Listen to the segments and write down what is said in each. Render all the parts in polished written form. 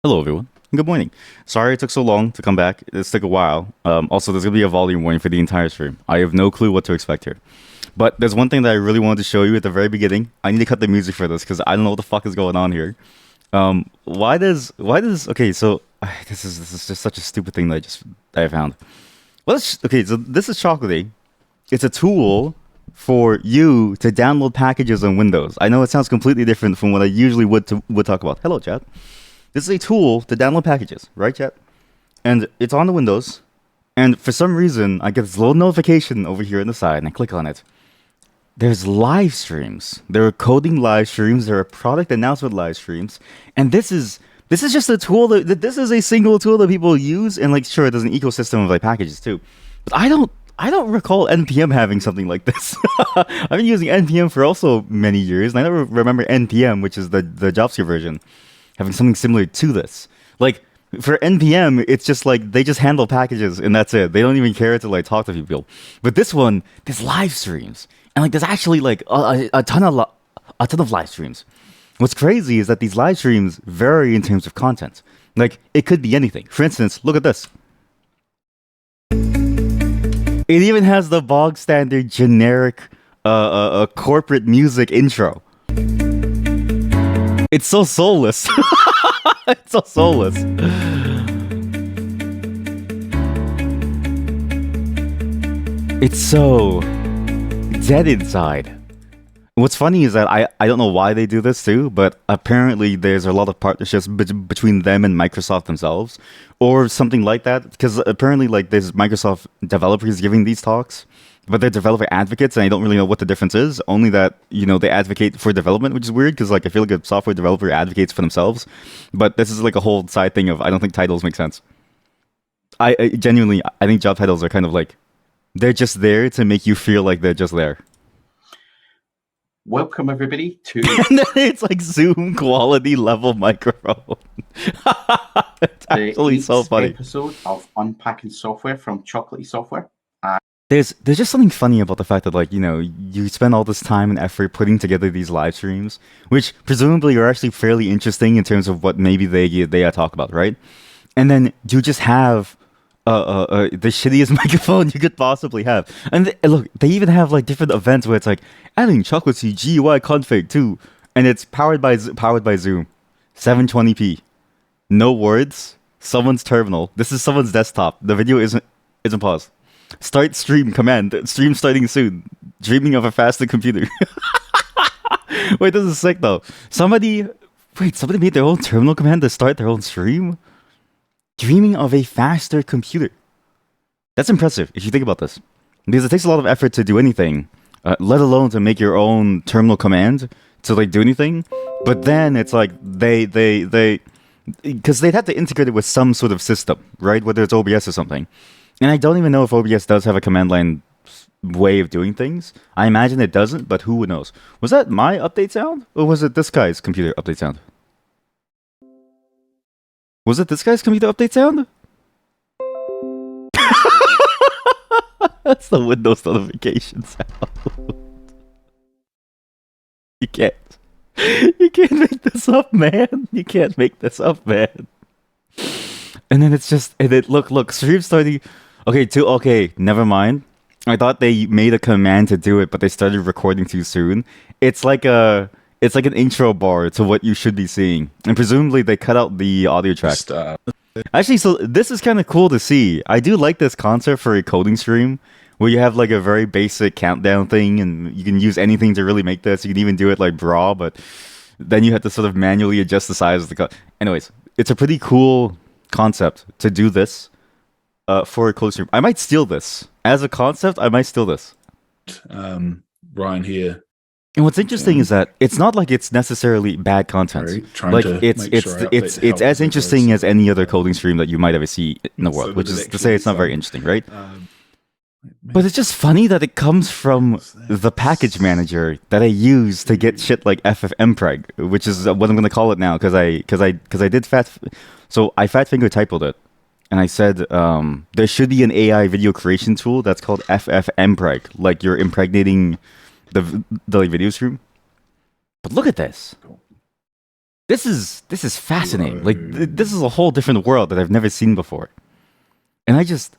Hello, everyone. Good morning. Sorry it took so long to come back. It's took a while. Also, there's going to be a volume warning for the entire stream. I have no clue what to expect here. But there's one thing that I really wanted to show you at the very beginning. I need to cut the music for this because I don't know what the fuck is going on here. Okay, so this is just such a stupid thing that I found. Okay, so this is Chocolatey. It's a tool for you to download packages on Windows. I know it sounds completely different from what I usually would talk about. Hello, chat. This is a tool to download packages, right, chat? And it's on the Windows. And for some reason, I get this little notification over here on the side, and I click on it. There's live streams. There are coding live streams. There are product announcement live streams. And this is just a tool this is a single tool that people use. And like, sure, there's an ecosystem of like packages too. But I don't recall NPM having something like this. I've been using NPM for also many years, and I never remember NPM, which is the JavaScript version, having something similar to this. Like for NPM, it's just like they just handle packages and that's it. They don't even care to like talk to people. But this one, there's live streams, and like there's actually like a ton of live streams. What's crazy is that these live streams vary in terms of content. Like it could be anything. For instance, look at this. It even has the bog standard generic corporate music intro. It's so soulless. It's so soulless. It's so dead inside. What's funny is that I don't know why they do this too, but apparently there's a lot of partnerships between them and Microsoft themselves, or something like that. Because apparently, like, there's Microsoft developers giving these talks, but they're developer advocates, and I don't really know what the difference is. Only that they advocate for development, which is weird because like I feel like a software developer advocates for themselves, but this is like a whole side thing of I don't think titles make sense. I genuinely I think job titles are kind of like they're just there to make you feel like they're just there. Welcome everybody to And then it's like Zoom quality level microphone. It's actually the so funny. episode of Unpacking Software from Chocolatey Software. There's just something funny about the fact that like you spend all this time and effort putting together these live streams, which presumably are actually fairly interesting in terms of what maybe they talk about, right? And then you just have the shittiest microphone you could possibly have. And look, they even have like different events where it's like adding Chocolatey GUI config too, and it's powered by Zoom, 720p, no words, someone's terminal. This is someone's desktop. The video isn't paused. Start stream command. Stream starting soon. Dreaming of a faster computer. Wait, this is sick though. Somebody made their own terminal command to start their own stream? Dreaming of a faster computer. That's impressive if you think about this. Because it takes a lot of effort to do anything, let alone to make your own terminal command to like do anything. But then it's like they because they'd have to integrate it with some sort of system, right? Whether it's OBS or something. And I don't even know if OBS does have a command line way of doing things. I imagine it doesn't, but who knows? Was that my update sound? Or was it this guy's computer update sound? Was it this guy's computer update sound? That's the Windows notification sound. You can't. You can't make this up, man. You can't make this up, man. And then it's just, and it look, stream starting. Okay, never mind. I thought they made a command to do it, but they started recording too soon. It's like an intro bar to what you should be seeing, and presumably they cut out the audio track. Actually, so this is kind of cool to see. I do like this concept for a coding stream where you have like a very basic countdown thing, and you can use anything to really make this. You can even do it like raw, but then you have to sort of manually adjust the size of the code. Anyways, it's a pretty cool concept to do this for a coding stream. I might steal this as a concept. I might steal this. Ryan here. And what's interesting is that it's not like it's necessarily bad content. Like it's as interesting as any other coding stream that you might ever see in the world, which is to say it's not very interesting, right? But it's just funny that it comes from the package manager that I use to get shit like FFmpeg, which is what I'm going to call it now because I did so I fat finger typoed it, and I said there should be an AI video creation tool that's called FFmpeg, like you're impregnating the like, video stream. But look at this. This is fascinating. Like this is a whole different world that I've never seen before. And it's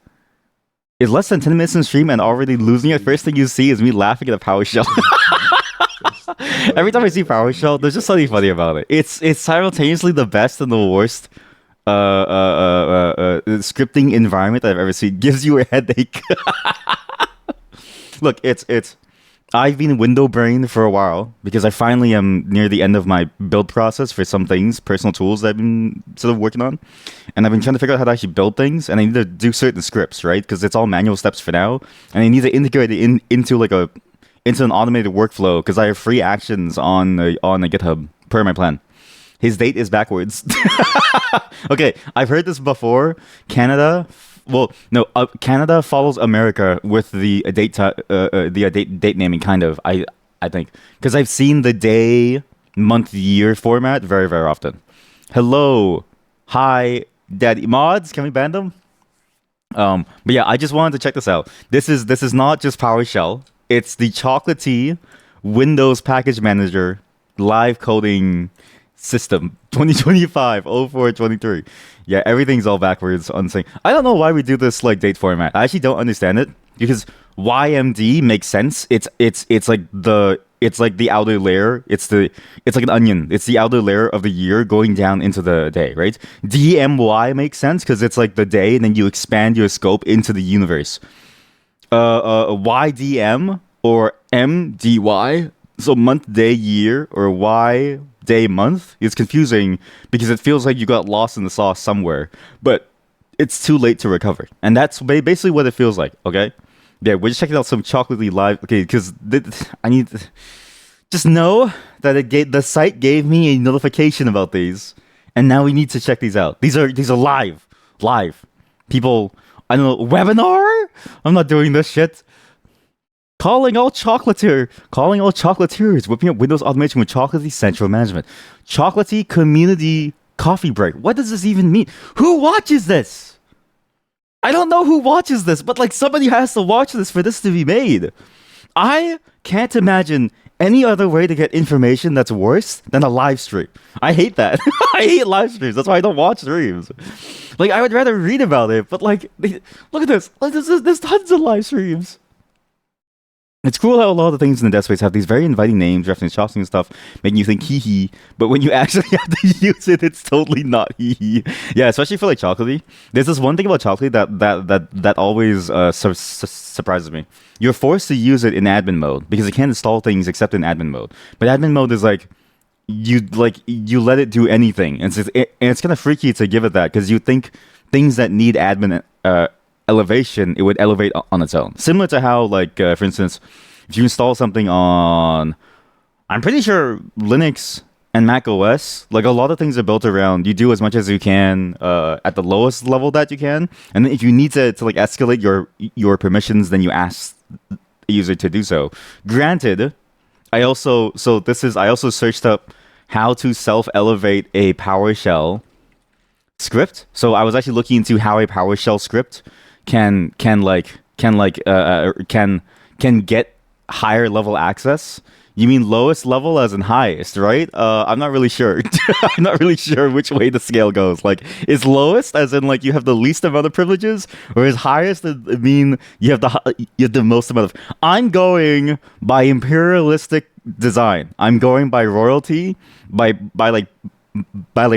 less than 10 minutes in stream and already losing it. First thing you see is me laughing at a PowerShell. Every time I see PowerShell, there's just something funny about it. It's simultaneously the best and the worst scripting environment I've ever seen. Gives you a headache. Look, it's I've been window brained for a while because I finally am near the end of my build process for some things, personal tools that I've been sort of working on. And I've been trying to figure out how to actually build things, and I need to do certain scripts, right? Because it's all manual steps for now. And I need to integrate it into an automated workflow because I have free actions on the GitHub per my plan. His date is backwards. Okay, I've heard this before. Canada follows America with the date naming, kind of. I think because I've seen the day, month, year format very, very often. Hello, hi, daddy mods. Can we ban them? But yeah, I just wanted to check this out. This is not just PowerShell. It's the Chocolatey Windows Package Manager live coding system 2025-04-23. Yeah, everything's all backwards on sync. I don't know why we do this like date format. I actually don't understand it because YMD makes sense. It's like the outer layer. It's like an onion. It's the outer layer of the year going down into the day, right? DMY makes sense because it's like the day and then you expand your scope into the universe. YDM or MDY, so month, day, year, or Y day, month, is confusing because it feels like you got lost in the sauce somewhere, but it's too late to recover. And that's basically what it feels like, okay? Yeah, we're just checking out some Chocolatey live, okay, because I need to just know that the site gave me a notification about these, and now we need to check these out. These are live. People, I don't know, webinar? I'm not doing this shit. Calling all chocolatiers, whipping up Windows automation with Chocolatey Central Management. Chocolatey Community Coffee Break. What does this even mean? Who watches this? I don't know who watches this, but like somebody has to watch this for this to be made. I can't imagine any other way to get information that's worse than a live stream. I hate that. I hate live streams. That's why I don't watch streams. Like, I would rather read about it, but like, look at this. Like, there's tons of live streams. It's cool how a lot of the things in the Death Space have these very inviting names, referencing shops and stuff, making you think hee hee. But when you actually have to use it, it's totally not hee hee. Yeah, especially for like Chocolatey. There's this one thing about Chocolatey that always surprises me. You're forced to use it in admin mode because it can't install things except in admin mode. But admin mode is like you let it do anything, and it's kind of freaky to give it that because you think things that need admin elevation, it would elevate on its own. Similar to how, like, for instance, if you install something on, I'm pretty sure Linux and Mac OS, like a lot of things are built around you do as much as you can at the lowest level that you can, and then if you need to like escalate your permissions, then you ask the user to do so. Granted, I also searched up how to self-elevate a PowerShell script. So I was actually looking into how a PowerShell script can get higher level access. You mean lowest level as in highest, right? I'm not really sure. I'm not really sure which way the scale goes. Like, is lowest as in like you have the least amount of privileges, or is highest mean you have the most amount of? I'm going by imperialistic design. I'm going by royalty, by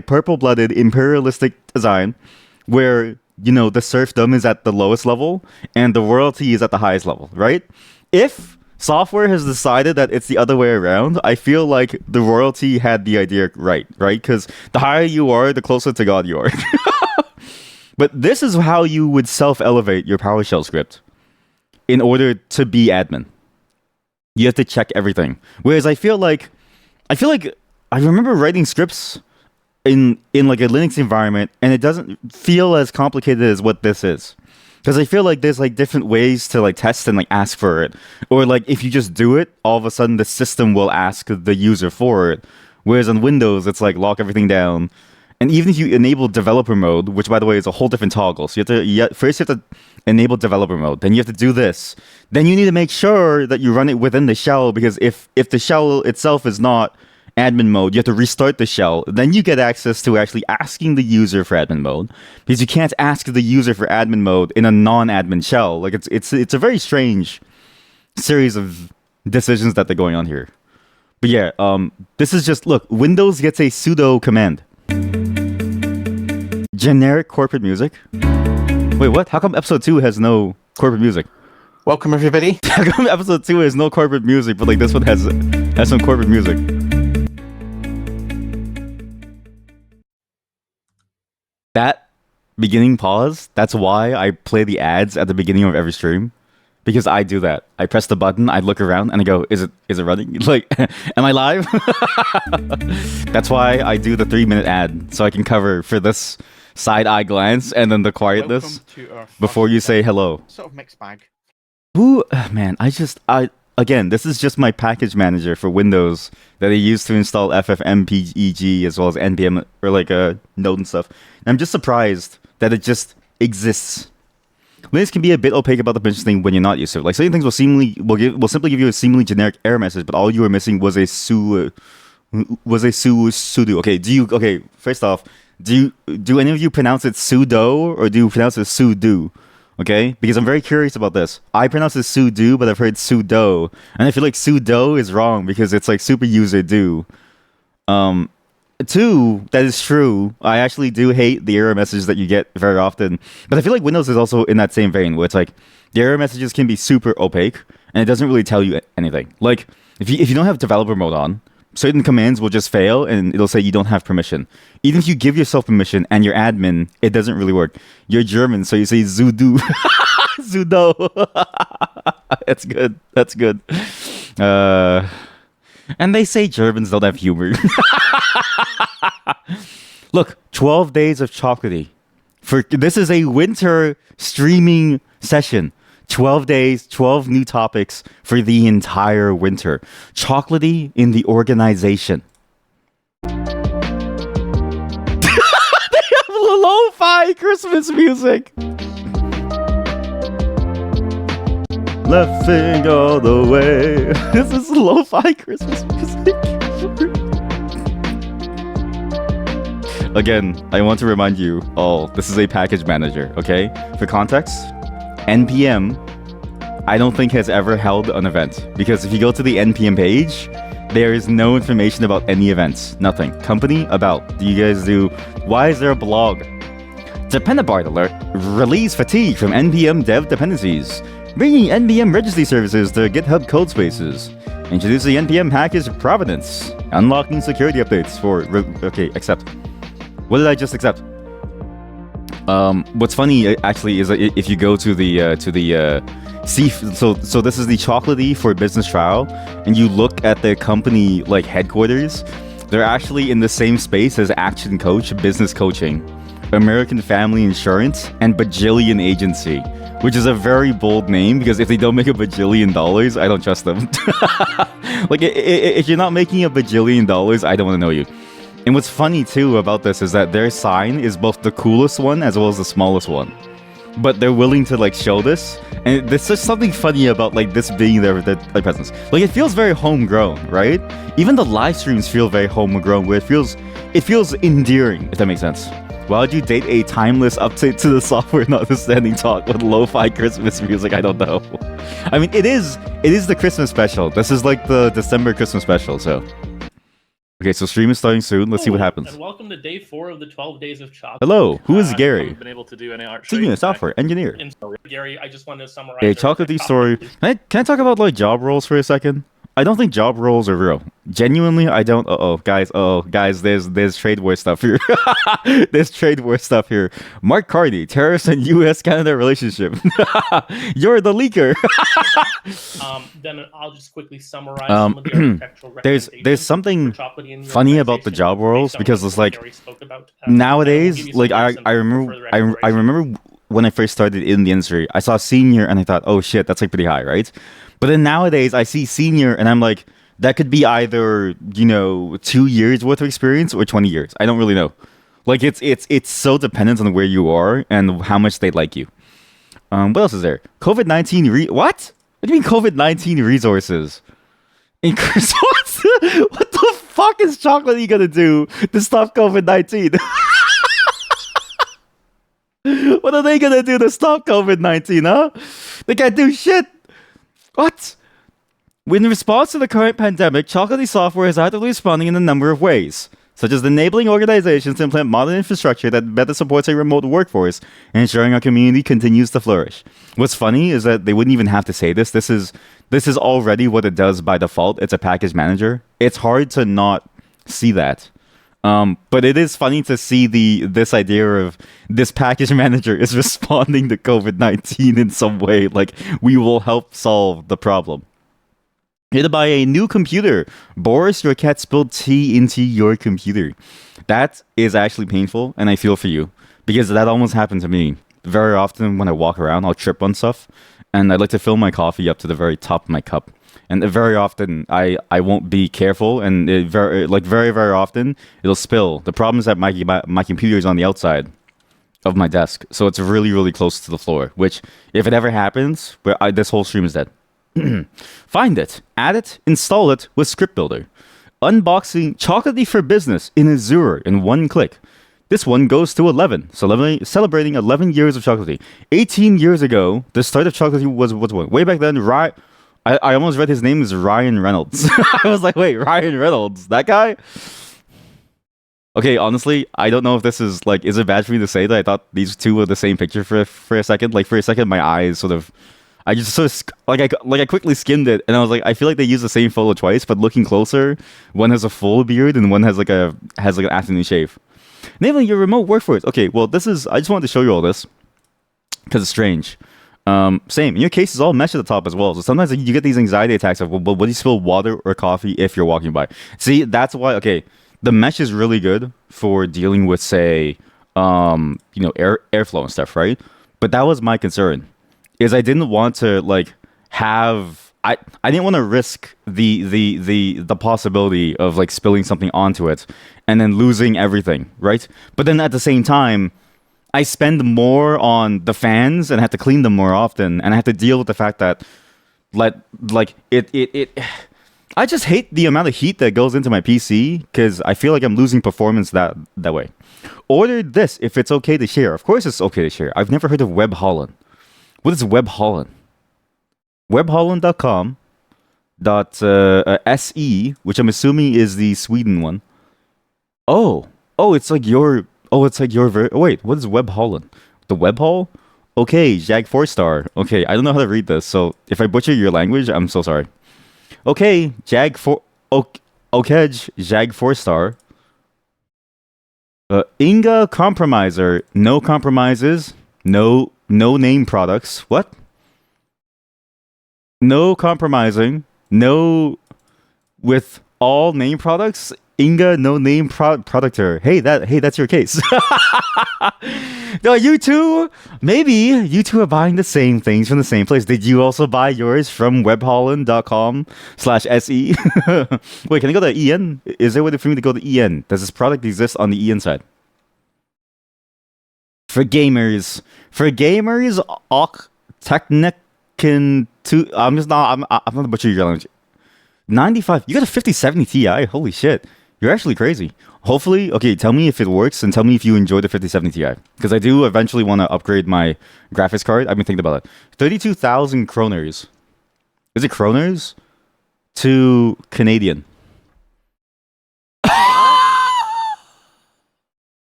purple-blooded imperialistic design, where the serfdom is at the lowest level and the royalty is at the highest level, right? If software has decided that it's the other way around, I feel like the royalty had the idea right? Because the higher you are, the closer to God you are. But this is how you would self-elevate your PowerShell script in order to be admin. You have to check everything. Whereas I feel like I remember writing scripts in like a Linux environment, and it doesn't feel as complicated as what this is. Because I feel like there's like different ways to like test and like ask for it. Or like if you just do it, all of a sudden the system will ask the user for it. Whereas on Windows, it's like lock everything down. And even if you enable developer mode, which by the way is a whole different toggle. So first you have to enable developer mode. Then you have to do this. Then you need to make sure that you run it within the shell, because if the shell itself is not admin mode, you have to restart the shell. Then you get access to actually asking the user for admin mode, because you can't ask the user for admin mode in a non-admin shell. Like it's a very strange series of decisions that they're going on here. But yeah, this is just, look, Windows gets a sudo command. Generic corporate music. Wait, what? How come episode 2 has no corporate music? Welcome, everybody. How come episode 2 has no corporate music, but like this one has some corporate music? That beginning pause, that's why I play the ads at the beginning of every stream. Because I do that. I press the button, I look around, and I go, is it running? Like, am I live? That's why I do the 3-minute ad, so I can cover for this side eye glance and then the quietness before you say hello. Sort of mixed bag. Man, again, this is just my package manager for Windows that I use to install FFmpeg as well as npm or like a Node and stuff. And I'm just surprised that it just exists. Linux can be a bit opaque about the permission thing when you're not used to it. Like certain things will simply give you a seemingly generic error message, but all you were missing was a sudo. Okay, first off, do any of you pronounce it sudo or do you pronounce it sudo? Okay, because I'm very curious about this. I pronounce it sudo, but I've heard sudo, and I feel like sudo is wrong because it's like super user do. Two, that is true. I actually do hate the error messages that you get very often. But I feel like Windows is also in that same vein where it's like the error messages can be super opaque and it doesn't really tell you anything. Like if you don't have developer mode on, certain commands will just fail and it'll say you don't have permission. Even if you give yourself permission and you're admin, it doesn't really work. You're German, so you say sudo. Sudo. That's good. That's good. And they say Germans don't have humor. Look, 12 days of chocolatey. This is a winter streaming session. 12 days, 12 new topics for the entire winter. Chocolatey in the organization. They have lo-fi Christmas music. Laughing all the way. This is lo-fi Christmas music. Again, I want to remind you all, this is a package manager, okay? For context, NPM, I don't think has ever held an event. Because if you go to the NPM page, there is no information about any events. Nothing. Company, about. Do you guys do... Why is there a blog? Dependabart alert. Release fatigue from NPM dev dependencies. Bringing NPM registry services to GitHub code spaces. Introduce the NPM package Providence. Unlocking security updates for... Okay, accept. What did I just accept? What's funny actually is that if you go to the so this is the chocolatey for business trial, and you look at their company like headquarters, they're actually in the same space as Action Coach, Business Coaching, American Family Insurance, and Bajillion Agency, which is a very bold name because if they don't make $1 bajillion, I don't trust them. Like if you're not making $1 bajillion, I don't want to know you. And what's funny too about this is that their sign is both the coolest one as well as the smallest one. But they're willing to like show this, and there's just something funny about like this being their presence. Like it feels very homegrown, right? Even the live streams feel very homegrown, where it feels endearing, if that makes sense. Why would you date a timeless update to the software notwithstanding talk with lo-fi Christmas music? I don't know. I mean, it is the Christmas special. This is like the December Christmas special, so. Okay, so stream is starting soon. Let's see what happens. And welcome to day 4 of the 12 days of chocolate. Hello, who is I Gary? haven't been able to do any art. Senior software engineer. Gary, I just wanted to summarize. Hey, chocolatey story. Can I talk about like job roles for a second? I don't think job roles are real. Genuinely, I don't. Guys, there's trade war stuff here. There's trade war stuff here. Mark Carney, terrorist and U.S.-Canada relationship. You're the leaker. Then I'll just quickly summarize some of the architectural recommendations. There's something for Chocolatey in the funny about the organization job roles based on because what it's like Gary spoke about. nowadays, give you some like tips and I remember when I first started in the industry, I saw senior and I thought, oh shit, that's like pretty high, right? But then nowadays I see senior and I'm like, that could be either, 2 years worth of experience or 20 years. I don't really know. Like it's so dependent on where you are and how much they like you. What else is there? COVID-19 what? What do you mean COVID-19 resources? What the fuck is Chocolatey gonna do to stop COVID-19? What are they gonna do to stop COVID-19, huh? They can't do shit. What? In response to the current pandemic, Chocolatey Software is actively responding in a number of ways, such as enabling organizations to implement modern infrastructure that better supports a remote workforce and ensuring our community continues to flourish. What's funny is that they wouldn't even have to say this. This is already what it does by default. It's a package manager. It's hard to not see that. But it is funny to see this idea of this package manager is responding to COVID-19 in some way. Like, we will help solve the problem. You had to buy a new computer. Boris, your cat spilled tea into your computer. That is actually painful, and I feel for you. Because that almost happened to me. Very often when I walk around, I'll trip on stuff. And I like to fill my coffee up to the very top of my cup. And very often, I won't be careful, and very often, it'll spill. The problem is that my computer is on the outside of my desk, so it's really, really close to the floor, which, if it ever happens, this whole stream is dead. Find it, add it, install it with Script Builder. Unboxing Chocolatey for Business in Azure in one click. This one goes to 11, celebrating 11 years of Chocolatey. 18 years ago, the start of Chocolatey was way back then, right? I almost read his name is Ryan Reynolds. I was like, wait, Ryan Reynolds? That guy? Okay, honestly, I don't know if this is, like, is it bad for me to say that I thought these two were the same picture for a second? Like, for a second, my eyes sort of... I just sort of, I quickly skimmed it, and I was like, I feel like they use the same photo twice, but looking closer, one has a full beard, and one has an afternoon shave. Enabling your remote workforce. Okay, well, I just wanted to show you all this, because it's strange. Same. In your case, it's all mesh at the top as well. So sometimes you get these anxiety attacks of, well, what do you spill water or coffee if you're walking by? See, that's why, okay, the mesh is really good for dealing with, say, airflow and stuff, right? But that was my concern, is I didn't want to, like, I didn't want to risk the possibility of, like, spilling something onto it and then losing everything, right? But then at the same time, I spend more on the fans and have to clean them more often, and I have to deal with the fact that, I just hate the amount of heat that goes into my PC because I feel like I'm losing performance that way. Order this if it's okay to share. Of course, it's okay to share. I've never heard of Web Holland. What is Web Holland? WebHolland.com .se, which I'm assuming is the Sweden one. Oh, it's like your. Oh, it's like your... wait, what is Web Holland? The Web Hall? Okay, Jag 4-star. Okay, I don't know how to read this, so if I butcher your language, I'm so sorry. Okay, Jag 4... Okay, Jag 4-star. Inga Compromiser. No compromises. No name products. What? No compromising. No with all name products. Inga, no name productor. Hey, that's your case. No, you two, maybe you two are buying the same things from the same place. Did you also buy yours from webholland.com/se? Wait, can I go to EN? Is there a way for me to go to EN? Does this product exist on the EN side? For gamers, Technican 2. I'm not butchering your language. 95. You got a 5070 Ti. Holy shit. You're actually crazy. Hopefully, okay, tell me if it works and tell me if you enjoy the 5070 Ti. Because I do eventually want to upgrade my graphics card. I've been thinking about it. 32,000 kroners. Is it kroners? To Canadian.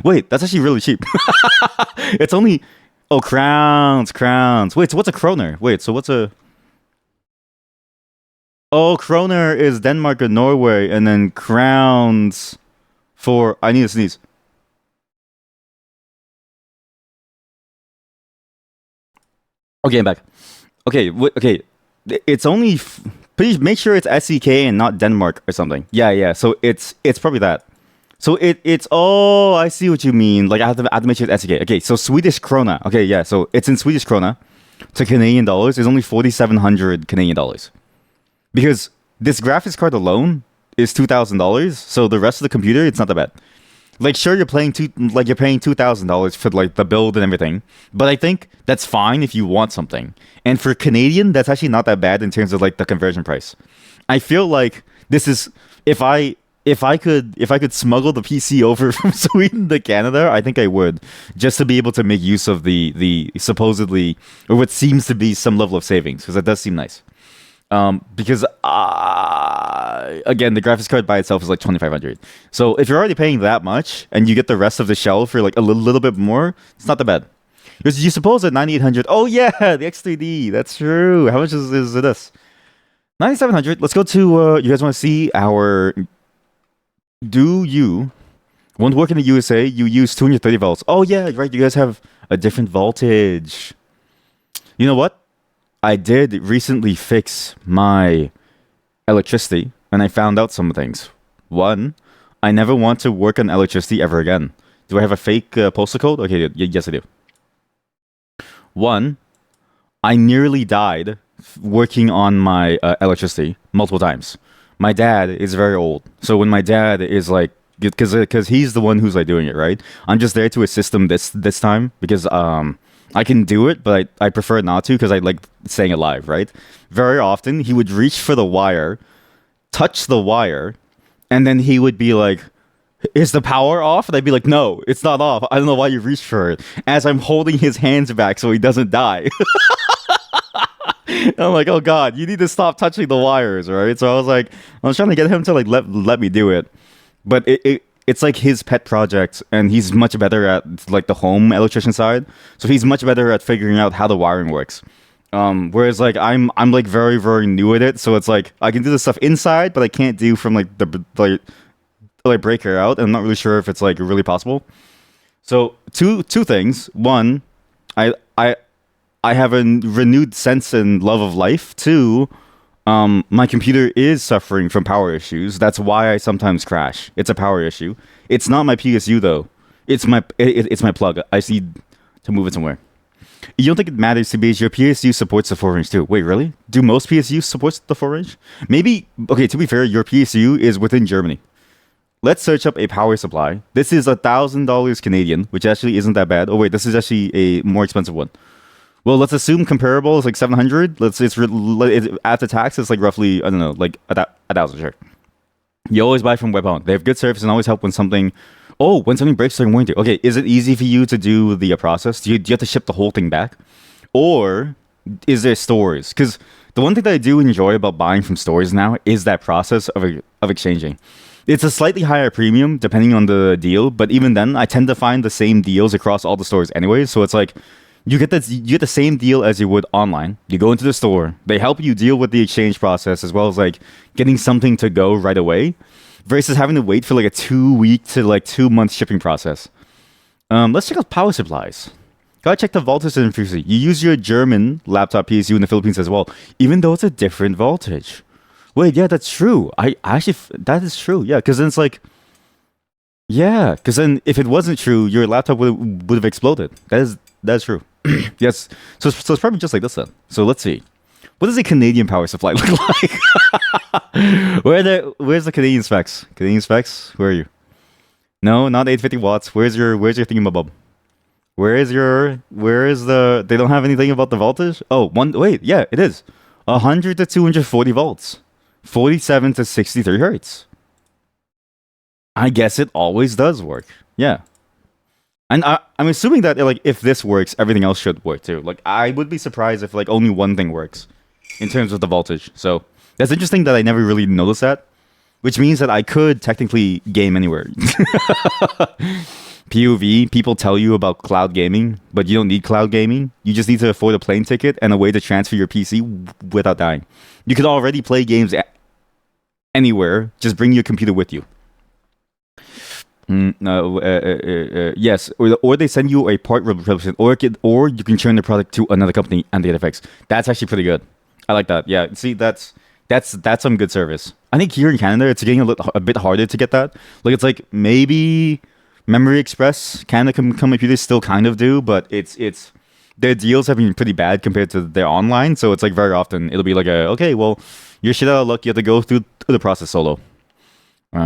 Wait, that's actually really cheap. It's only... Oh, crowns. Wait, so what's a kroner? Wait, so what's a... Oh, kroner is Denmark and Norway, and then crowns for... I need to sneeze. Okay, I'm back. Okay, okay. It's only... Please make sure it's SEK and not Denmark or something. Yeah. So it's probably that. So it's... Oh, I see what you mean. Like, I have to make sure it's SEK. Okay, so Swedish krona. Okay, yeah. So it's in Swedish krona to Canadian dollars. It's only 4,700 Canadian dollars. Because this graphics card alone is $2,000, so the rest of the computer, it's not that bad. Like, sure, you're paying $2,000 for like the build and everything, but I think that's fine if you want something. And for Canadian, that's actually not that bad in terms of like the conversion price. I feel like this is if I could smuggle the PC over from Sweden to Canada, I think I would, just to be able to make use of the supposedly, or what seems to be some level of savings, because that does seem nice. Because again, the graphics card by itself is like 2,500. So if you're already paying that much and you get the rest of the shell for like a little bit more, it's not that bad. Because you suppose at 9,800, oh yeah, the X3D, that's true. How much is this? 9,700. Let's go to. You guys want to see our? Do you want to work in the USA? You use 230 volts. Oh yeah, right. You guys have a different voltage. You know what? I did recently fix my electricity, and I found out some things. One, I never want to work on electricity ever again. Do I have a fake postal code? Okay, yes I do. One, I nearly died working on my electricity multiple times. My dad is very old, so when my dad is like, because he's the one who's like doing it, right? I'm just there to assist him this time because I can do it, but I prefer not to because I like staying alive, right? Very often he would reach for the wire, touch the wire, and then he would be like, "Is the power off?" And I'd be like, "No, it's not off. I don't know why you reached for it." As I'm holding his hands back so he doesn't die. I'm like, "Oh God, you need to stop touching the wires, right?" So I was trying to get him to like let me do it, but it's like his pet project, and he's much better at like the home electrician side. So he's much better at figuring out how the wiring works. Whereas like I'm like very very new at it, so it's like I can do the stuff inside, but I can't do from like the like breaker out. And I'm not really sure if it's like really possible. So two things. One, I have a renewed sense and love of life. Two, my computer is suffering from power issues. That's why I sometimes crash. It's a power issue. It's not my PSU though. It's my plug. I need to move it somewhere. You don't think it matters to because your PSU supports the 4-range too? Wait, really? Do most PSUs support the 4-range? Maybe. Okay, to be fair, your PSU is within Germany. Let's search up a power supply. This is $1,000 Canadian, which actually isn't that bad. Oh wait, this is actually a more expensive one. Well, let's assume comparable is like 700. After tax, it's like roughly, I don't know, like 1,000. Sure. You always buy from Webhong. They have good service and always help when something breaks during warranty. Okay, is it easy for you to do the process? Do you have to ship the whole thing back, or is there stores? Because the one thing that I do enjoy about buying from stores now is that process of exchanging. It's a slightly higher premium depending on the deal, but even then, I tend to find the same deals across all the stores anyway. So it's like. You get the same deal as you would online. You go into the store. They help you deal with the exchange process as well as like getting something to go right away, versus having to wait for like a 2-week to like 2-month shipping process. Let's check out power supplies. Gotta check the voltage and frequency. You use your German laptop PSU in the Philippines as well, even though it's a different voltage. Wait, yeah, that's true. That is true. Yeah, because then it's like. Yeah, because then if it wasn't true, your laptop would have exploded. That's true. Yes. So it's probably just like this then. So let's see. What does a Canadian power supply look like? Where's the Canadian specs? Canadian specs? Where are you? No, not 850 watts. Where's your thingamabob? Where is the? They don't have anything about the voltage. Oh, wait, yeah, it is. 100 to 240 volts, 47 to 63 hertz. I guess it always does work. Yeah. And I'm assuming that like if this works, everything else should work too. Like I would be surprised if like only one thing works in terms of the voltage. So that's interesting that I never really noticed that, which means that I could technically game anywhere. POV, people tell you about cloud gaming, but you don't need cloud gaming. You just need to afford a plane ticket and a way to transfer your PC without dying. You can already play games anywhere. Just bring your computer with you. Yes, or they send you a part replacement, or you can turn the product to another company and they get effects. That's actually pretty good. I like that. Yeah, see, that's some good service. I think here in Canada, it's getting a bit harder to get that. Like it's like maybe Memory Express, Canada computers still kind of do, but it's their deals have been pretty bad compared to their online. So it's like very often it'll be like okay, well, you're shit out of luck. You have to go through the process solo.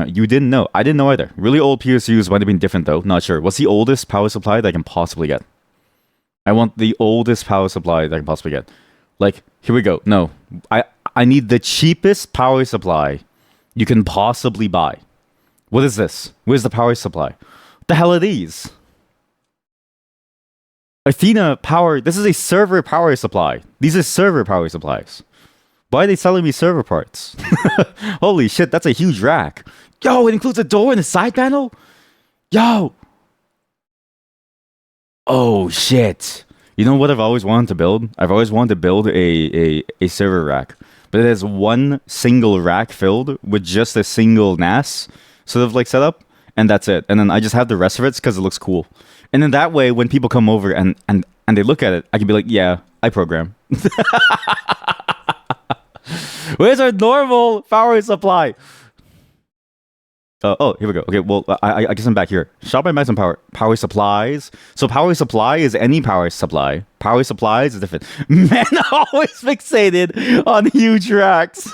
You didn't know. I didn't know either. Really old PSUs might have been different though. Not sure. What's the oldest power supply that I can possibly get? I want the oldest power supply that I can possibly get. Like, here we go. No. I need the cheapest power supply you can possibly buy. What is this? Where's the power supply? What the hell are these? Athena power. This is a server power supply. These are server power supplies. Why are they selling me server parts? Holy shit, that's a huge rack. Yo, it includes a door and a side panel? Yo. Oh shit. You know what I've always wanted to build? I've always wanted to build a server rack. But it has one single rack filled with just a single NAS sort of like setup, and that's it. And then I just have the rest of it because it looks cool. And then that way, when people come over and they look at it, I can be like, yeah, I program. Where's our normal power supply? Oh, here we go. Okay, well, I guess I'm back here. Shop by Max and power supplies. So power supply is any power supply. Power supplies is different. Man, always fixated on huge racks.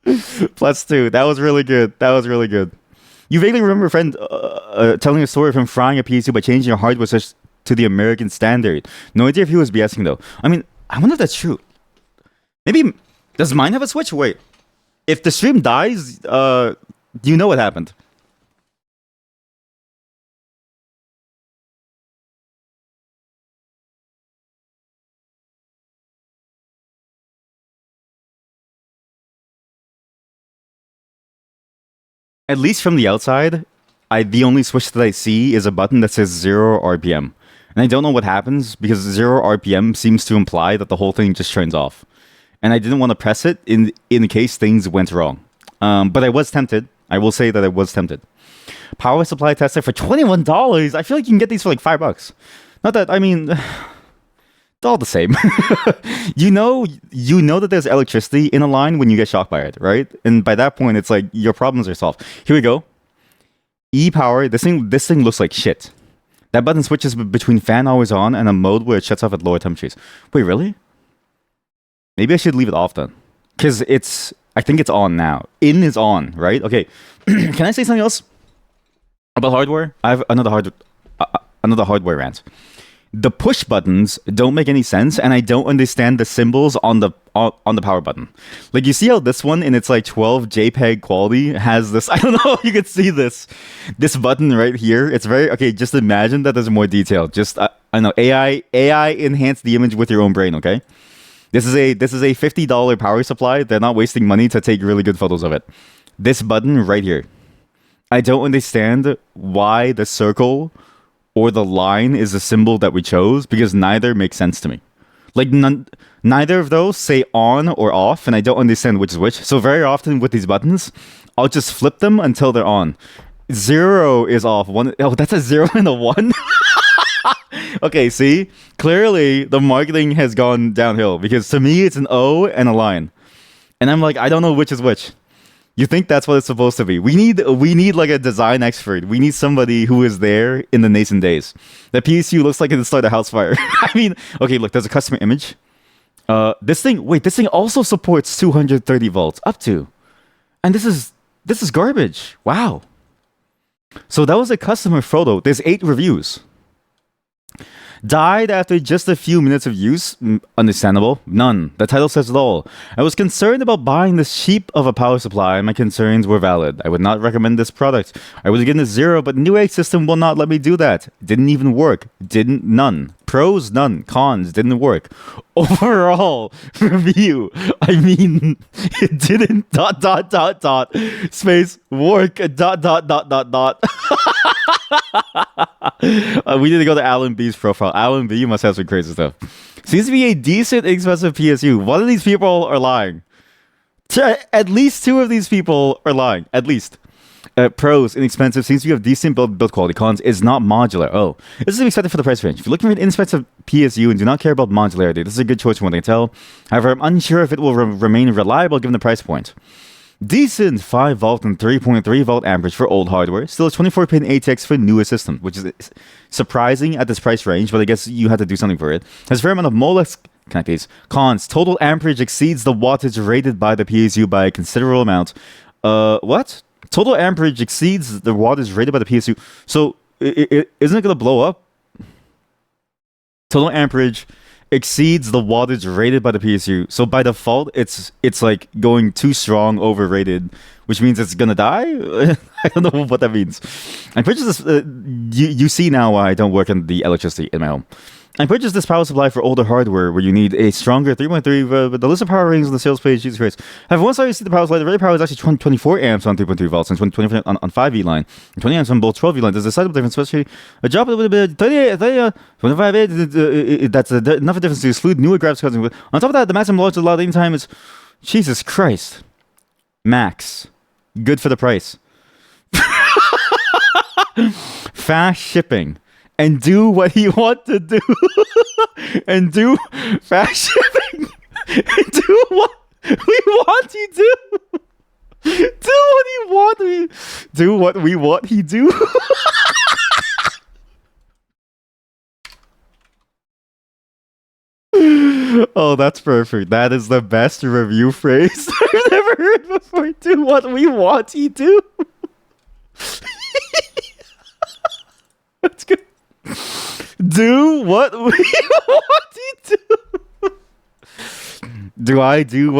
+2. That was really good. That was really good. You vaguely remember a friend telling a story of him frying a PC by changing a hardware switch to the American standard. No idea if he was BSing though. I mean, I wonder if that's true. Maybe, does mine have a switch? Wait. If the stream dies, you know what happened. At least from the outside, the only switch that I see is a button that says 0 RPM. And I don't know what happens because 0 RPM seems to imply that the whole thing just turns off. And I didn't want to press it in case things went wrong. But I was tempted. I will say that I was tempted. Power supply tester for $21. I feel like you can get these for like $5. Not that, I mean, it's all the same. you know that there's electricity in a line when you get shocked by it, right? And by that point, it's like your problems are solved. Here we go. E-power. This thing looks like shit. That button switches between fan always on and a mode where it shuts off at lower temperatures. Wait, really? Maybe I should leave it off then. Because I think it's on now. In is on, right? Okay. Can I say something else about hardware? I have another hardware rant. The push buttons don't make any sense, and I don't understand the symbols on the power button. Like, you see how this one in its like 12 JPEG quality has this? I don't know if you can see this button right here. It's very okay. Just imagine that there's more detail. Just I know AI enhance the image with your own brain. Okay. This is a $50 power supply. They're not wasting money to take really good photos of it. This button right here. I don't understand why the circle or the line is the symbol that we chose because neither makes sense to me. Like neither of those say on or off, and I don't understand which is which. So very often with these buttons, I'll just flip them until they're on. 0 is off. That's a 0 and a 1. Okay, see? Clearly, the marketing has gone downhill because to me, it's an O and a line. And I'm like, I don't know which is which. You think that's what it's supposed to be. We need like a design expert. We need somebody who is there in the nascent days. The PSU looks like it started a house fire. I mean, okay, look, there's a customer image. This thing also supports 230 volts up to. And this is garbage. Wow. So that was a customer photo. There's 8 reviews. Died after just a few minutes of use. Understandable. None. The title says it all. I was concerned about buying this cheap of a power supply, and my concerns were valid. I would not recommend this product. I would have given it 0, but Newegg system will not let me do that. Didn't even work. None. Pros, none. Cons, didn't work. Overall review. I mean, it didn't ... space work ... We need to go to Alan B's profile. Alan B must have some crazy stuff. Seems to be a decent, expensive PSU. One of these people are lying. At least 2 of these people are lying. At least. Pros, inexpensive, seems to have decent build quality. Cons, is not modular. Oh, this is expected for the price range. If you're looking for an inexpensive PSU and do not care about modularity, this is a good choice from what I can tell. However, I'm unsure if it will remain reliable given the price point. Decent 5 volt and 3.3 volt amperage for old hardware. Still a 24-pin ATX for newer system, which is surprising at this price range, but I guess you had to do something for it. Has a fair amount of Molex connectors. Cons, total amperage exceeds the wattage rated by the PSU by a considerable amount. What? Total amperage exceeds the wattage rated by the PSU. So, isn't it going to blow up? Total amperage exceeds the wattage rated by the PSU. So by default, it's like going too strong, overrated, which means it's gonna die. I don't know what that means. I purchased this. You see now why I don't work in the electricity in my home. I purchased this power supply for older hardware where you need a stronger 3.3, but the list of power ratings on the sales page, Jesus Christ. However, once I see the power supply, the rated power is actually 24 amps on 3.3 volts and 20 on 5E line, and 20 amps on both 12E line. There's a sizable difference, especially a drop of a bit, 25, that's enough difference to exclude newer graphics cards. On top of that, the maximum launch allowed time is, Jesus Christ, max. Good for the price. Fast shipping. And do what you want to do. And do fast shipping. And do what we want you do. Do what you want we do what we want he do. Oh, that's perfect. That is the best review phrase I've never heard before. Do what we want he do. That's good. Do what we want he do. Do I do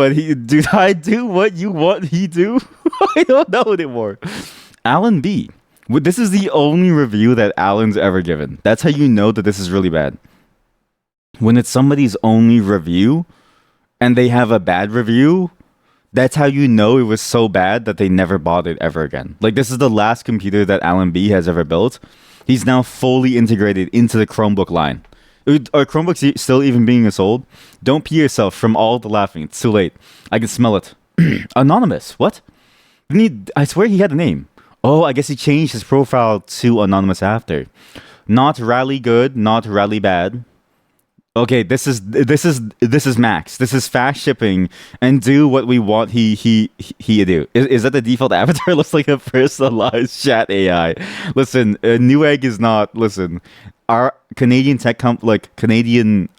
what you want he do? I don't know anymore. Alan B. This is the only review that Alan's ever given. That's how you know that this is really bad. When it's somebody's only review and they have a bad review, that's how you know it was so bad that they never bought it ever again. Like, this is the last computer that Alan B has ever built. He's now fully integrated into the Chromebook line. Are Chromebooks still even being sold? Don't pee yourself from all the laughing. It's too late. I can smell it. Anonymous. What? I swear he had a name. Oh, I guess he changed his profile to Anonymous after. Not rally good, not rally bad. Okay, this is Max. This is fast shipping and do what we want he do. Is that the default avatar? Looks like a personalized chat AI. Listen, Newegg is not. Listen, our Canadian tech Canadian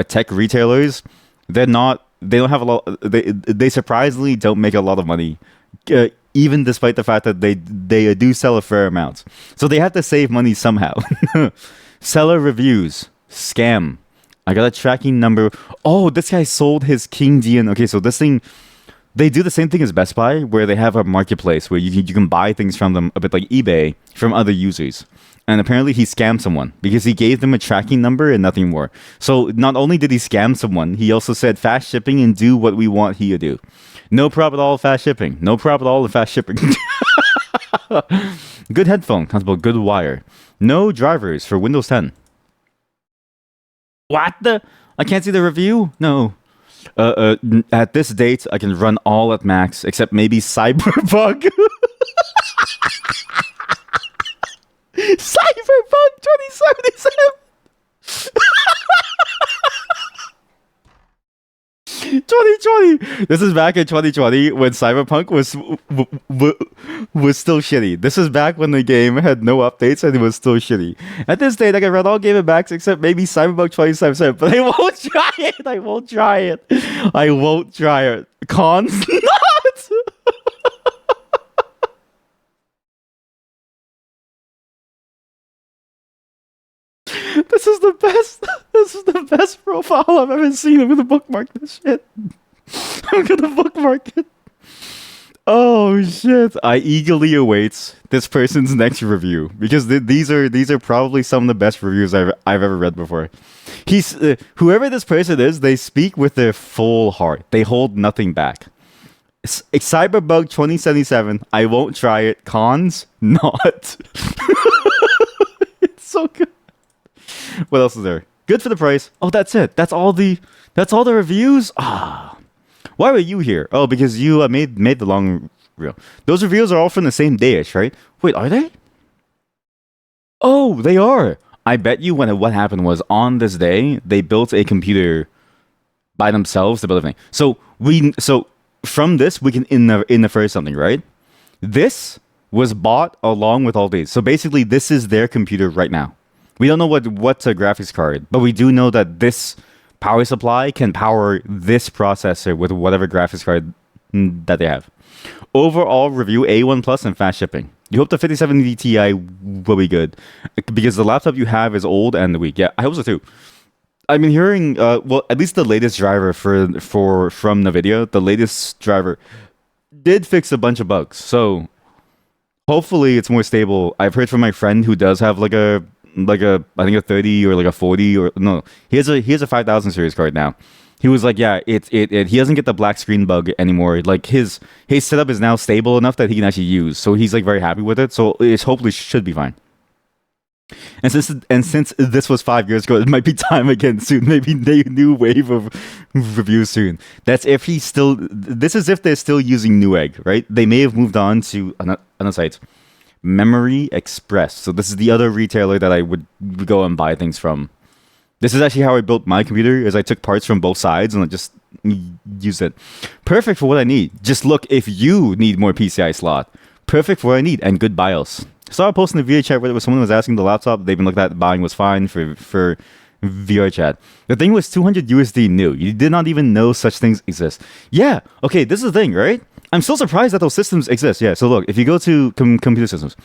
tech retailers, they're not. They don't have a lot. They surprisingly don't make a lot of money. Even despite the fact that they do sell a fair amount, so they have to save money somehow. Seller reviews scam. I got a tracking number. Oh, this guy sold his King Dian. Okay, so this thing, they do the same thing as Best Buy, where they have a marketplace where you can buy things from them, a bit like eBay, from other users. And apparently he scammed someone because he gave them a tracking number and nothing more. So not only did he scam someone, he also said fast shipping and do what we want he to do. No problem at all, fast shipping. No problem at all, fast shipping. Good headphone, comfortable, good wire. No drivers for Windows 10. What the? I can't see the review? No. At this date, I can run all at max, except maybe Cyberpunk. Cyberpunk 2077! 2020. This is back in 2020 when Cyberpunk was still shitty. This is back when the game had no updates and it was still shitty. At this date, I can run all Game of Max except maybe Cyberpunk 2077, but I won't try it. I won't try it. I won't try it. Cons not. This is the best. This is the best profile I've ever seen. I'm gonna bookmark this shit. I'm gonna bookmark it. Oh shit! I eagerly await this person's next review because these are probably some of the best reviews I've ever read before. He's whoever this person is. They speak with their full heart. They hold nothing back. Cyberbug 2077. I won't try it. Cons not. It's so good. What else is there? Good for the price. Oh, that's it. That's all the reviews. Ah, why were you here? Oh, because you made the long reel. Those reviews are all from the same day-ish, right? Wait, are they? Oh, they are. I bet you what happened was on this day they built a computer by themselves to build everything. So from this we can infer something, right? This was bought along with all these. So basically, this is their computer right now. We don't know what's a graphics card, but we do know that this power supply can power this processor with whatever graphics card that they have. Overall review A1 Plus and fast shipping. You hope the 5070 Ti will be good because the laptop you have is old and weak. Yeah, I hope so too. I've been hearing, well, at least the latest driver from NVIDIA, the latest driver did fix a bunch of bugs. So hopefully it's more stable. I've heard from my friend who does have like a I think a 30 or like a 40 or no, he has a 5000 series card now. He was like, yeah, he doesn't get the black screen bug anymore. Like his setup is now stable enough that he can actually use. So he's like very happy with it. So it hopefully should be fine. And since this was 5 years ago, it might be time again soon. Maybe a new wave of reviews soon. That's if he's still. This is if they're still using Newegg, right? They may have moved on to another site, Memory Express. So this is the other retailer that I would go and buy things from. This is actually how I built my computer. Is I took parts from both sides and I just used it. Perfect for what I need. Just look if you need more PCI slot. Perfect for what I need and good BIOS. Saw a post in the VR chat where there was someone was asking the laptop they've been looking at buying was fine for VR chat. The thing was 200 USD new. You did not even know such things exist. Yeah. Okay. This is the thing, right? I'm still surprised that those systems exist. Yeah. So look, if you go to computer systems,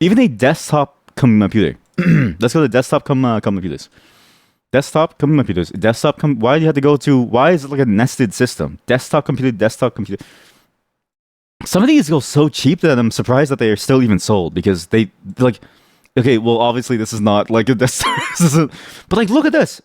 even a desktop computer. Let's go to desktop computers. Desktop computers. Why do you have to go to? Why is it like a nested system? Desktop computer. Some of these go so cheap that I'm surprised that they are still even sold because they like. Okay, well, obviously this is not like a desktop, but like, look at this.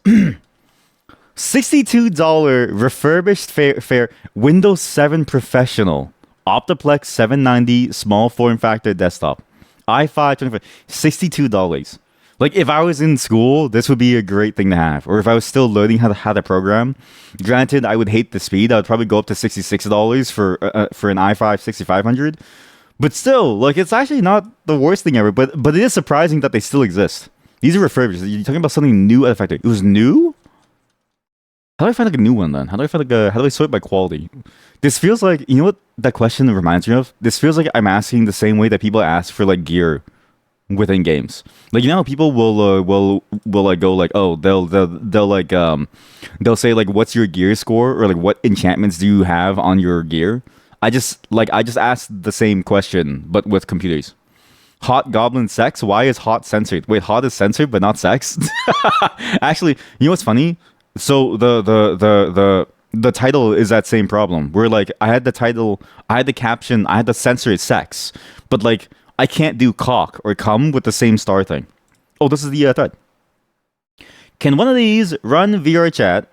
$62 refurbished fair Windows 7 Professional Optiplex 790 small form factor desktop i5 25 $62. Like if I was in school, this would be a great thing to have. Or if I was still learning how to program, granted, I would hate the speed. I would probably go up to $66 for an i5 6500. But still, like it's actually not the worst thing ever. But it is surprising that they still exist. These are refurbished. You're talking about something new at the factory. It was new. How do I find like a new one then? How do I sort by quality? This feels like, you know what that question reminds me of? This feels like I'm asking the same way that people ask for like gear within games. Like, you know, people will like go like, oh, they'll like they'll say like, what's your gear score, or like what enchantments do you have on your gear? I just asked the same question but with computers. Hot Goblin sex? Why is hot censored? Wait, hot is censored but not sex? Actually, you know what's funny? So the title is that same problem. Where like I had the title, I had the caption, I had the censored sex, but like I can't do cock or cum with the same star thing. Oh, this is the thread. Can one of these run VR chat?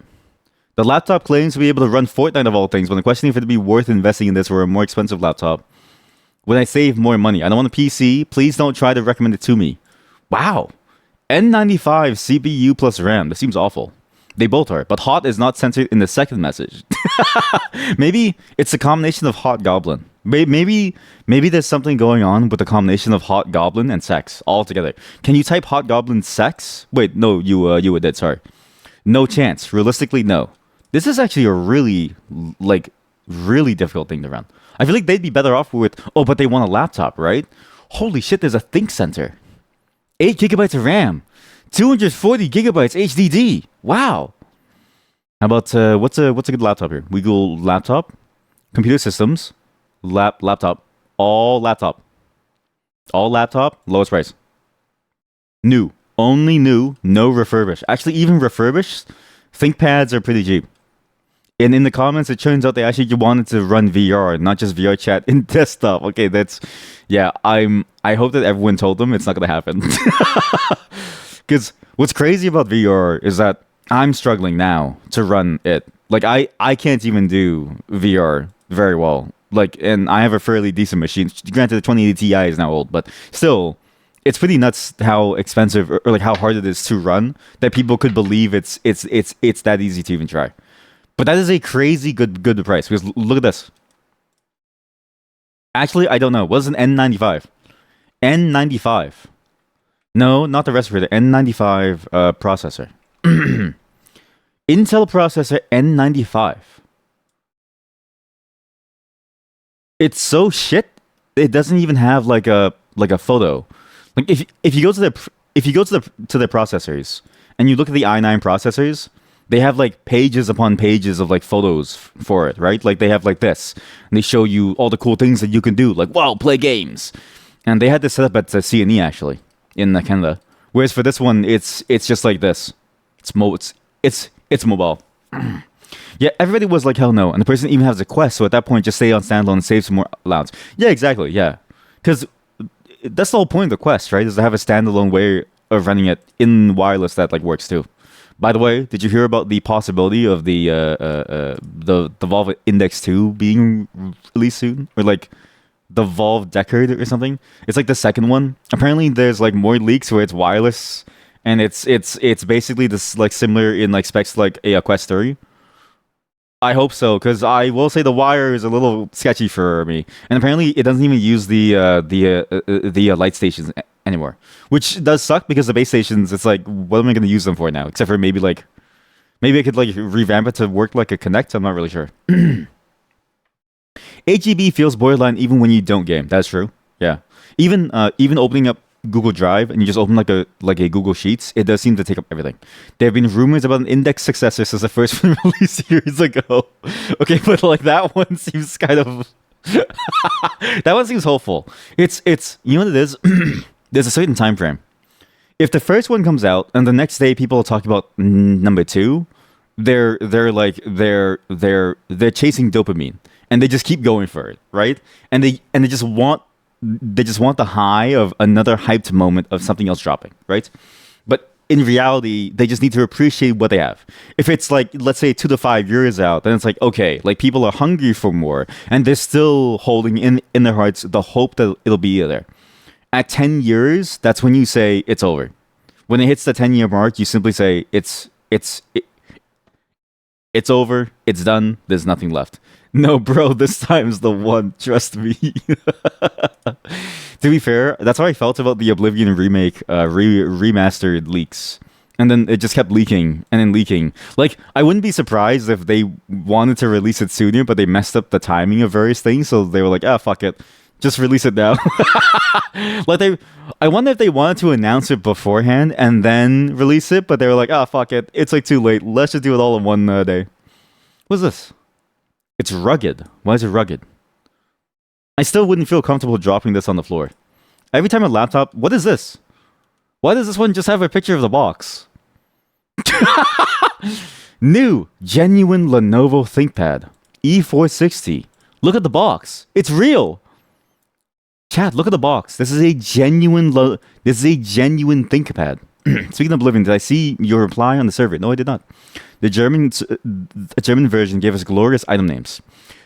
The laptop claims to be able to run Fortnite of all things, but I'm questioning if it'd be worth investing in this or a more expensive laptop. When I save more money, I don't want a PC. Please don't try to recommend it to me. Wow. N95 CPU plus RAM. This seems awful. They both are, but hot is not censored in the second message. Maybe it's a combination of hot goblin. Maybe there's something going on with the combination of hot goblin and sex all together. Can you type hot goblin sex? Wait, no, you did. Sorry, no chance. Realistically, no. This is actually a really difficult thing to run. I feel like they'd be better off with. Oh, but they want a laptop, right? Holy shit! There's a Think Center, 8 gigabytes of RAM, 240 gigabytes HDD. Wow. How about what's a good laptop here? We go laptop, computer systems, laptop, all laptop, lowest price. New, only new, no refurbished. Actually, even refurbished, ThinkPads are pretty cheap. And in the comments, it turns out they actually wanted to run VR, not just VR chat in desktop. Okay, that's I hope that everyone told them it's not gonna happen. Because what's crazy about VR is that I'm struggling now to run it. Like I can't even do VR very well. Like, and I have a fairly decent machine. Granted, the 2080 Ti is now old, but still, it's pretty nuts how expensive or like how hard it is to run that people could believe it's that easy to even try. But that is a crazy good price, because look at this. Actually, I don't know. What is an N95? N95. No, not the respirator. N95 processor. Intel processor N95. It's so shit. It doesn't even have like a photo. Like if you go to the processors and you look at the i9 processors, they have like pages upon pages of like photos for it, right? Like they have like this, and they show you all the cool things that you can do. Like, wow, play games. And they had this set up at CNE actually in Canada. Whereas for this one, it's just like this. it's mobile. Yeah, everybody was like, hell no. And the person even has a Quest, so at that point, just stay on standalone and save some more allowance. Yeah, exactly, yeah. Because that's the whole point of the Quest, right? Is to have a standalone way of running it in wireless that like works too. By the way, did you hear about the possibility of the Valve Index 2 being released soon? Or like the Valve Deckard or something? It's like the second one. Apparently there's like more leaks where it's wireless and it's basically this like similar in like specs like a Quest 3. I hope so, because I will say the wire is a little sketchy for me, and apparently it doesn't even use the light stations anymore, which does suck because the base stations. It's like, what am I going to use them for now? Except for maybe I could like revamp it to work like a Kinect. I'm not really sure. HEB feels borderline even when you don't game. That's true. Yeah, even opening up Google Drive and you just open like a Google Sheets, it does seem to take up everything. There have been rumors about an Index successor since the first one released years ago. Okay, but like that one seems kind of that one seems hopeful. It's you know what it is? There's a certain time frame. If the first one comes out and the next day people talk about number 2, they're chasing dopamine and they just keep going for it, right? And they just want the high of another hyped moment of something else dropping, right? But in reality, they just need to appreciate what they have. If it's like, let's say 2 to 5 years out, then it's like, okay, like people are hungry for more and they're still holding in their hearts the hope that it'll be there. At 10 years, that's when you say it's over. When it hits the 10-year mark, you simply say it's over, it's done, there's nothing left. No, bro, this time's the one. Trust me. To be fair, that's how I felt about the Oblivion remake, remastered leaks. And then it just kept leaking and then leaking. Like, I wouldn't be surprised if they wanted to release it sooner, but they messed up the timing of various things. So they were like, fuck it. Just release it now. I wonder if they wanted to announce it beforehand and then release it, but they were like, fuck it. It's like too late. Let's just do it all in one day. What's this? It's rugged. Why is it rugged? I still wouldn't feel comfortable dropping this on the floor. Every time a laptop... What is this? Why does this one just have a picture of the box? New, genuine Lenovo ThinkPad. E460. Look at the box. It's real. Chat, look at the box. This is a genuine ThinkPad. Speaking of Oblivion, did I see your reply on the survey? No, I did not. The German version gave us glorious item names.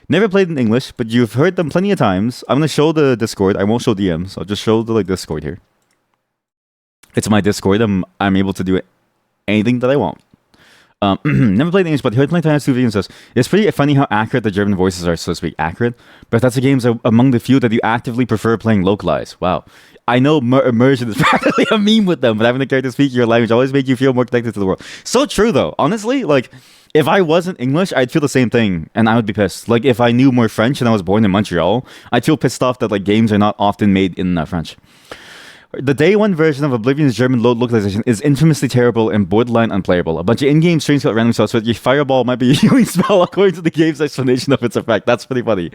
Never played in English, but you've heard them plenty of times. I'm going to show the Discord. I won't show DMs. I'll just show the Discord here. It's my Discord. I'm able to do anything that I want. Never played English, but heard plenty of times. 2 videos says it's pretty funny how accurate the German voices are, so to speak. Accurate, but that's the games among the few that you actively prefer playing localized. Wow. I know immersion is practically a meme with them, but having the character speak your language always make you feel more connected to the world. So true, though. Honestly, like, if I wasn't English, I'd feel the same thing, and I would be pissed. Like, if I knew more French and I was born in Montreal, I'd feel pissed off that, like, games are not often made in French. The day one version of Oblivion's German localization is infamously terrible and borderline unplayable. A bunch of in-game strings got random stuff, so your fireball might be a healing spell according to the game's explanation of its effect. That's pretty funny.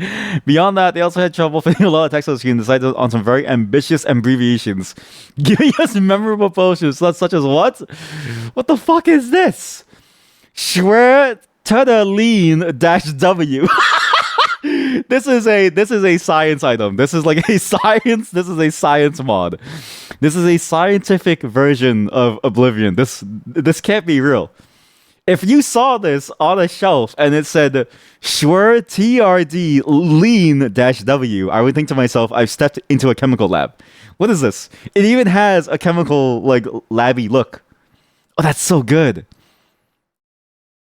Beyond that, they also had trouble fitting a lot of text on the screen and decided on some very ambitious abbreviations, giving us memorable potions such as what? What the fuck is this? Schwerterdlean-W. This is a science item. This is like a science mod. This is a scientific version of Oblivion. This can't be real. If you saw this on a shelf and it said Schwer TRD lean-W, I would think to myself, I've stepped into a chemical lab. What is this? It even has a chemical like labby look. Oh, that's so good.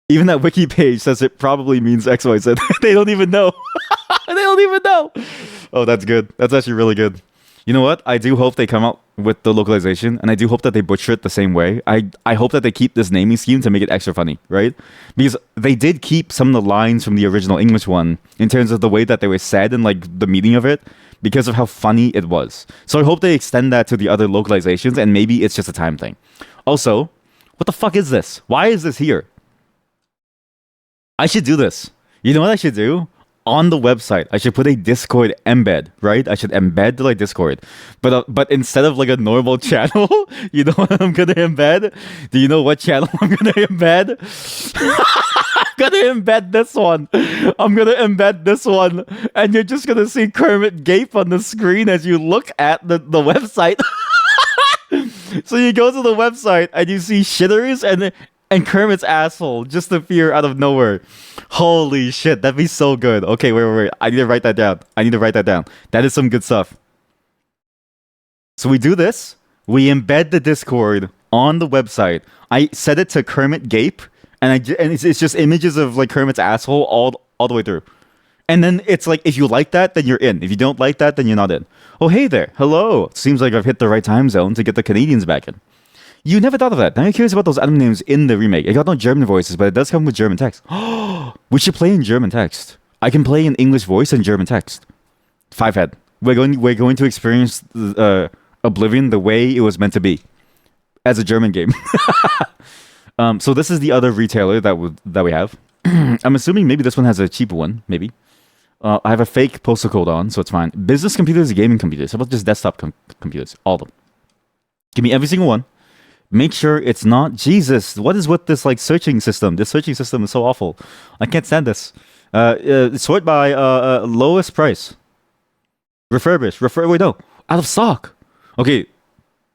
Even that wiki page says it probably means XYZ. They don't even know. They don't even know. Oh, that's good. That's actually really good. You know what? I do hope they come out with the localization, and I do hope that they butcher it the same way. I hope that they keep this naming scheme to make it extra funny, right? Because they did keep some of the lines from the original English one in terms of the way that they were said and like the meaning of it because of how funny it was. So I hope they extend that to the other localizations, and maybe it's just a time thing. Also, what the fuck is this? Why is this here? I should do this. You know what I should do? on the website, I should put a Discord embed, right? I should embed like Discord, but instead of like a normal channel, you know what I'm gonna embed? Do you know what channel I'm gonna embed? I'm gonna embed this one. I'm gonna embed this one, and you're just gonna see Kermit gape on the screen as you look at the website. So you go to the website and you see shitters and Kermit's asshole just appear out of nowhere. Holy shit, that'd be so good. Okay, wait. I need to write that down. That is some good stuff. So we do this. We embed the Discord on the website. I set it to Kermit Gape, and it's just images of like Kermit's asshole all the way through. And then it's like, if you like that, then you're in. If you don't like that, then you're not in. Oh, hey there. Hello. Seems like I've hit the right time zone to get the Canadians back in. You never thought of that. Now you're curious about those anime names in the remake. It got no German voices, but it does come with German text. We should play in German text. I can play in English voice and German text. Fivehead. We're going to experience Oblivion the way it was meant to be, as a German game. So this is the other retailer that we have. I'm assuming maybe this one has a cheaper one. Maybe. I have a fake postal code on, so it's fine. Business computers, gaming computers. How about just desktop computers? All of them. Give me every single one. Make sure it's not Jesus. What is with this like searching system? This searching system is so awful. I can't stand this. Sort by lowest price. Refurbished. Wait, no. Out of stock. Okay.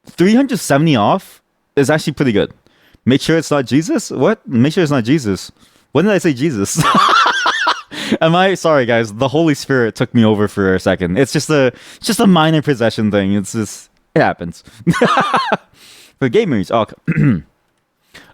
370 off is actually pretty good. Make sure it's not Jesus? What? Make sure it's not Jesus. When did I say Jesus? Sorry guys, the Holy Spirit took me over for a second. It's just a minor possession thing. It happens. For gamers,